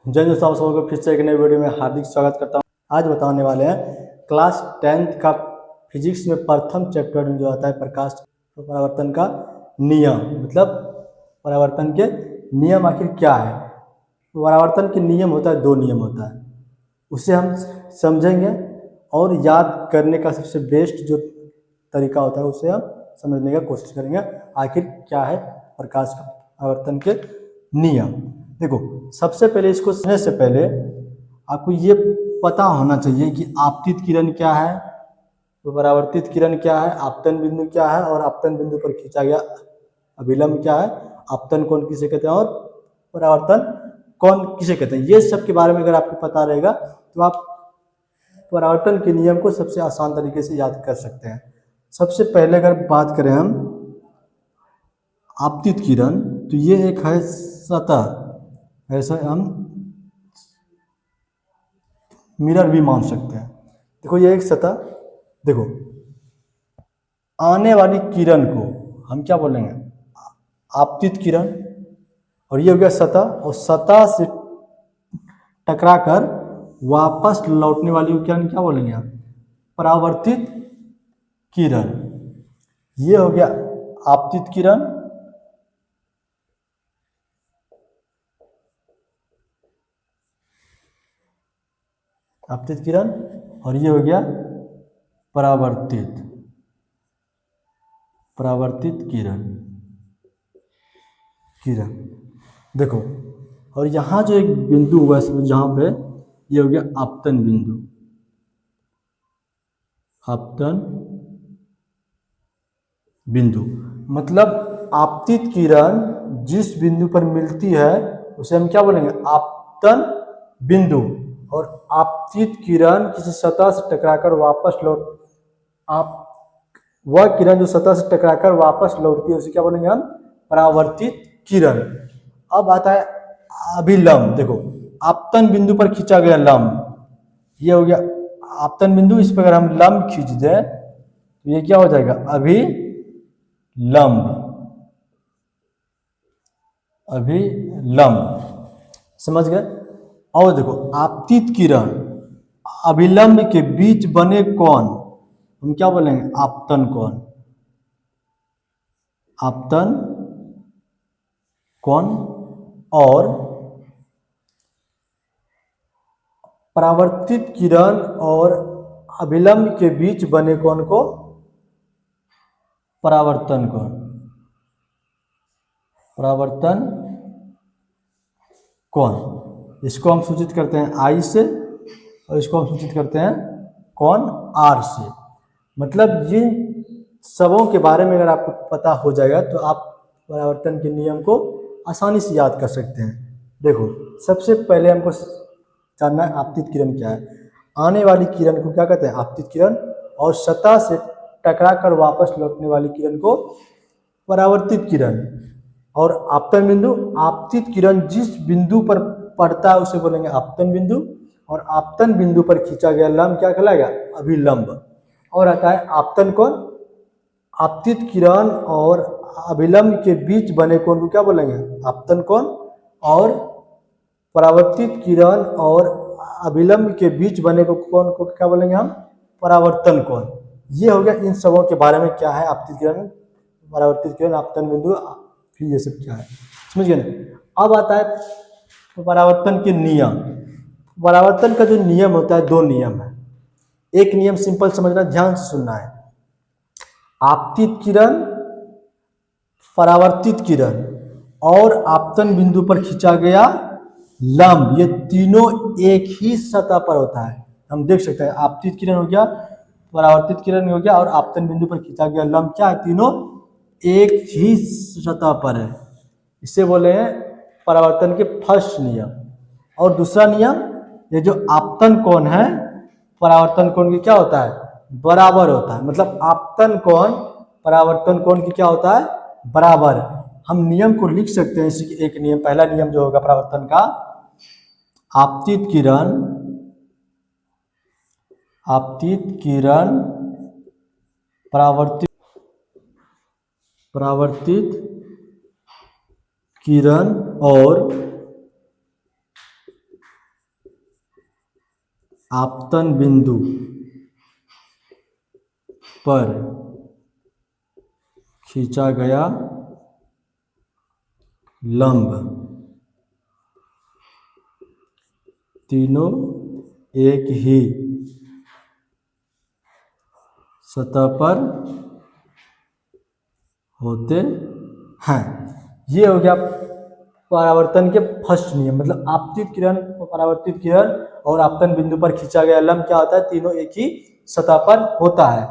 जय दोस्तों, आप सबको फिर से एक नई वीडियो में हार्दिक स्वागत करता हूँ। आज बताने वाले हैं क्लास 10th का फिजिक्स में प्रथम चैप्टर में जो आता है प्रकाश परावर्तन का नियम, मतलब परावर्तन के नियम आखिर क्या है। परावर्तन के नियम होता है, दो नियम होता है, उसे हम समझेंगे और याद करने का सबसे बेस्ट जो तरीका होता है उसे हम समझने का कोशिश करेंगे आखिर क्या है प्रकाश परावर्तन के नियम। देखो, सबसे पहले इसको समझने से पहले आपको ये पता होना चाहिए कि आपतित किरण क्या है, तो परावर्तित किरण क्या है, आपतन बिंदु क्या है और आपतन बिंदु पर खींचा गया अभिलंब क्या है, आपतन कोण किसे कहते हैं और परावर्तन कोण किसे कहते हैं। ये सब के बारे में अगर आपको पता रहेगा तो आप परावर्तन के नियम को सबसे आसान तरीके से याद कर सकते हैं। सबसे पहले अगर बात करें हम आपतित किरण, तो ये एक है सतह, ऐसा हम मिरर भी मान सकते हैं। देखो, ये एक सतह, देखो आने वाली किरण को हम क्या बोलेंगे, आपतित किरण, और ये हो गया सतह, और सतह से टकराकर वापस लौटने वाली को क्या बोलेंगे हम, परावर्तित किरण। ये हो गया आपतित किरण, आपतित किरण, और ये हो गया परावर्तित किरण। देखो, और यहाँ जो एक बिंदु हुआ है जहाँ पे ये हो गया आपतन बिंदु, आपतन बिंदु, मतलब आपतित किरण जिस बिंदु पर मिलती है उसे हम क्या बोलेंगे, आपतन बिंदु। और आपतित किरण किसी सतह से टकराकर वापस लौट आप वह किरण जो सतह से टकराकर वापस लौटती है उसे क्या बोलेंगे हम, परावर्तित किरण। अब आता है अभिलंब। देखो, आपतन बिंदु पर खींचा गया लंब, ये हो गया आपतन बिंदु, इस पर अगर हम लंब खींच दें तो ये क्या हो जाएगा, अभिलंब। समझ गए। और देखो, आपतित किरण अभिलंब के बीच बने कोण हम क्या बोलेंगे, आपतन कोण, आपतन कोण। और परावर्तित किरण और अभिलंब के बीच बने कोण को परावर्तन कोण, परावर्तन कोण। इसको हम सूचित करते हैं आई से और इसको हम सूचित करते हैं कोण आर से। मतलब ये सबों के बारे में अगर आपको पता हो जाएगा तो आप परावर्तन के नियम को आसानी से याद कर सकते हैं। देखो, सबसे पहले हमको जानना है आपतित किरण क्या है। आने वाली किरण को क्या कहते हैं, आपतित किरण, और सतह से टकराकर वापस लौटने वाली किरण को परावर्तित किरण। और आपतन बिंदु, आपतित किरण जिस बिंदु पर पड़ता है उसे बोलेंगे आपतन बिंदु, और आपतन बिंदु पर खींचा गया लंब क्या कहलाएगा, अभिलंब। और आता है आपतन कोण, आपतित किरण और अभिलंब के बीच बने कोण को क्या बोलेंगे, आपतन कोण। और परावर्तित किरण और अभिलंब के बीच बने कोण को क्या बोलेंगे हम, परावर्तन कोण। ये हो गया इन सबों के बारे में क्या है, आपतित किरण, परावर्तित किरण, आपतन बिंदु, फिर ये सब क्या है, समझ गए ना। अब आता है परावर्तन के नियम। परावर्तन का जो नियम होता है, दो नियम है। एक नियम सिंपल समझना, ध्यान से सुनना है, आपतित किरण, परावर्तित किरण और आपतन बिंदु पर खींचा गया लंब, ये तीनों एक ही सतह पर होता है। हम देख सकते हैं आपतित किरण हो गया, परावर्तित किरण हो गया और आपतन बिंदु पर खींचा गया लंब क्या है, तीनों एक ही सतह पर है। इसे बोले हैं परावर्तन के फर्स्ट नियम। और दूसरा नियम, ये जो आपतन कोण है परावर्तन कोण की क्या होता है, बराबर होता है। मतलब आपतन कोण परावर्तन कोण की क्या होता है, बराबर। हम नियम को लिख सकते हैं इसी एक नियम, पहला नियम जो होगा परावर्तन का, आपतित किरण, आपतित किरण परावर्तित किरण और आपतन बिंदु पर खींचा गया लंब तीनों एक ही सतह पर होते हैं। ये हो गया परावर्तन के फर्स्ट नियम। मतलब आपतित किरण, परावर्तित किरण और आपतन बिंदु पर खींचा गया लंब क्या होता है, तीनों एक ही सतह पर होता है।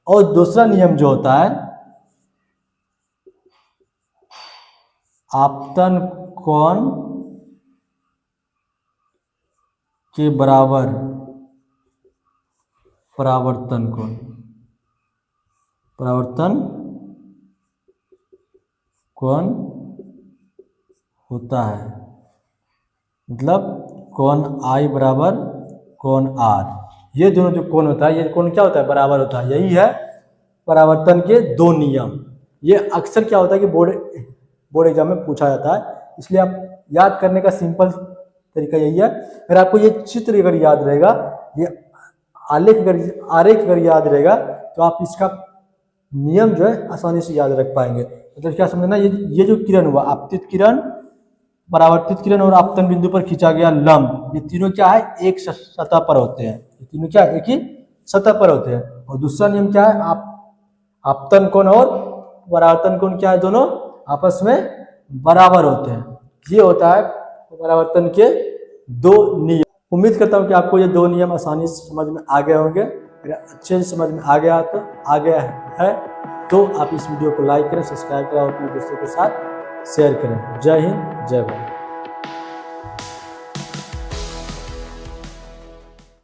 और दूसरा नियम जो होता है, आपतन कोण के बराबर परावर्तन कोण, परावर्तन कोण होता है। मतलब कोण आई बराबर कोण आर, ये दोनों जो कोण होता है, ये कोण क्या होता है, बराबर होता है। यही है परावर्तन के दो नियम। ये अक्सर क्या होता है कि बोर्ड एग्जाम में पूछा जाता है, इसलिए आप याद करने का सिंपल तरीका यही है। अगर आपको ये चित्र अगर याद रहेगा, ये आरेख अगर याद रहेगा, तो आप इसका नियम जो है आसानी से याद रख पाएंगे। मतलब क्या समझना, ये जो किरण हुआ, आपतित किरण, परावर्तित किरण और आपतन बिंदु पर खींचा गया लंब, ये तीनों क्या है, एक सतह पर होते हैं। ये तीनों क्या एक ही सतह पर होते हैं। और दूसरा नियम क्या है, आपतन कोण और परावर्तन कोण क्या है, दोनों आपस में बराबर होते हैं। ये होता है परावर्तन के दो नियम। उम्मीद करता हूँ कि आपको ये दो नियम आसानी से समझ में आ गए होंगे। अगर अच्छे से समझ में आ गया है तो आप इस वीडियो को लाइक करें, सब्सक्राइब करें और अपने दोस्तों के साथ शेयर करें। जय हिंद, जय भारत।